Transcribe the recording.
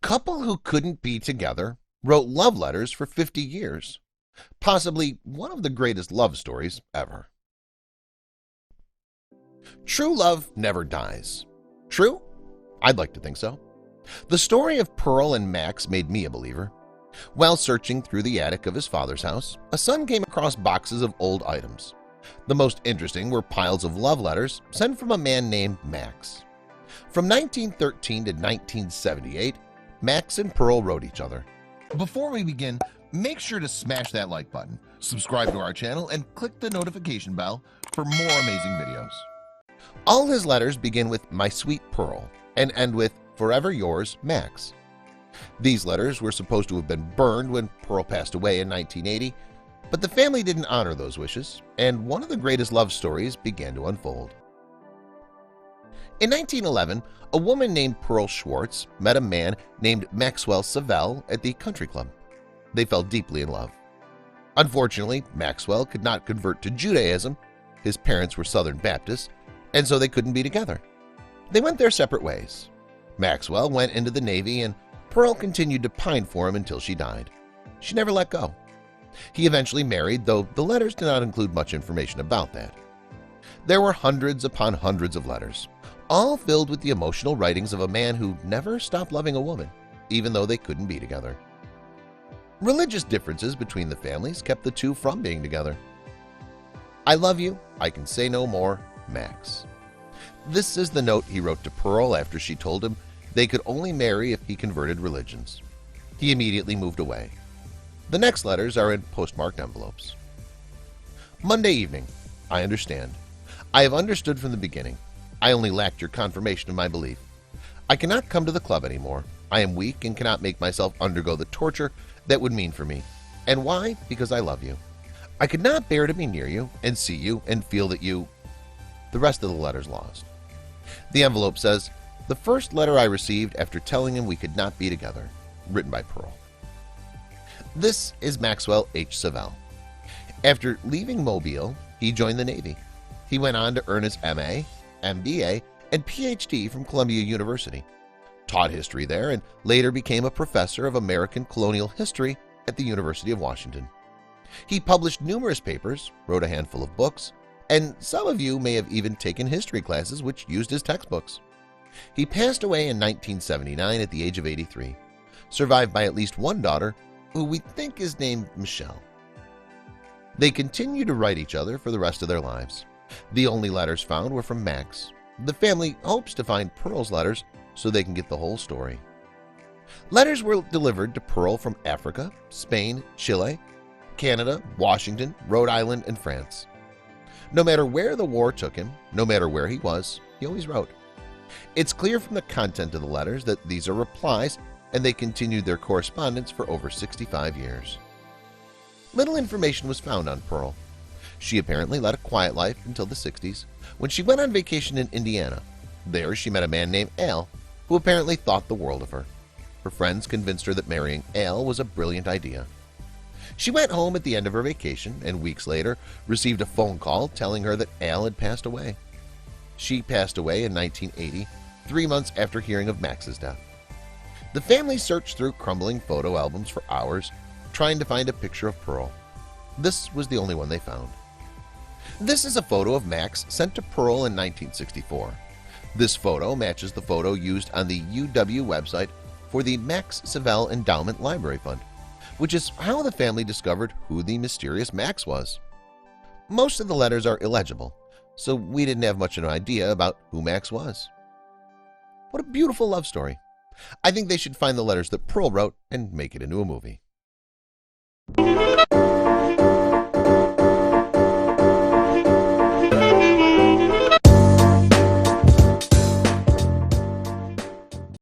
Couple who couldn't be together wrote love letters for 50 years. Possibly one of the greatest love stories ever. True love never dies. True? I'd like to think so. The story of Pearl and Max made me a believer. While searching through the attic of his father's house, a son came across boxes of old items. The most interesting were piles of love letters sent from a man named Max. From 1913 to 1978, Max and Pearl wrote each other. Before we begin, make sure to smash that like button, subscribe to our channel, and click the notification bell for more amazing videos. All his letters begin with "My sweet Pearl" and end with "Forever yours, Max." These letters were supposed to have been burned when Pearl passed away in 1980, but the family didn't honor those wishes, and one of the greatest love stories began to unfold. In 1911, a woman named Pearl Schwartz met a man named Maxwell Savell at the country club. They fell deeply in love. Unfortunately, Maxwell could not convert to Judaism. His parents were Southern Baptists, and so they couldn't be together. They went their separate ways. Maxwell went into the Navy, and Pearl continued to pine for him until she died. She never let go. He eventually married, though the letters did not include much information about that. There were hundreds upon hundreds of letters, all filled with the emotional writings of a man who never stopped loving a woman, even though they couldn't be together. Religious differences between the families kept the two from being together. "I love you, I can say no more, Max." This is the note he wrote to Pearl after she told him they could only marry if he converted religions. He immediately moved away. The next letters are in postmarked envelopes. Monday evening. I understand. I have understood from the beginning. I only lacked your confirmation of my belief. I cannot come to the club anymore. I am weak and cannot make myself undergo the torture that would mean for me. And why? Because I love you. I could not bear to be near you and see you and feel that you… The rest of the letter's lost. The envelope says, "The first letter I received after telling him we could not be together," written by Pearl. This is Maxwell H. Savell. After leaving Mobile, he joined the Navy. He went on to earn his MA, MBA, and PhD from Columbia University, taught history there, and later became a professor of American colonial history at the University of Washington. He published numerous papers, wrote a handful of books, and some of you may have even taken history classes which used his textbooks. He passed away in 1979 at the age of 83, survived by at least one daughter, who we think is named Michelle. They continue to write each other for the rest of their lives. The only letters found were from Max. The family hopes to find Pearl's letters so they can get the whole story. Letters were delivered to Pearl from Africa, Spain, Chile, Canada, Washington, Rhode Island, and France. No matter where the war took him, no matter where he was, he always wrote. It's clear from the content of the letters that these are replies, and they continued their correspondence for over 65 years. Little information was found on Pearl. She apparently led a quiet life until the 60s, when she went on vacation in Indiana. There she met a man named Al, who apparently thought the world of her. Her friends convinced her that marrying Al was a brilliant idea. She went home at the end of her vacation and weeks later received a phone call telling her that Al had passed away. She passed away in 1980, 3 months after hearing of Max's death. The family searched through crumbling photo albums for hours, trying to find a picture of Pearl. This was the only one they found. This is a photo of Max sent to Pearl in 1964. This photo matches the photo used on the UW website for the Max Savell Endowment Library Fund, which is how the family discovered who the mysterious Max was. Most of the letters are illegible, so we didn't have much of an idea about who Max was. What a beautiful love story. I think they should find the letters that Pearl wrote and make it into a movie.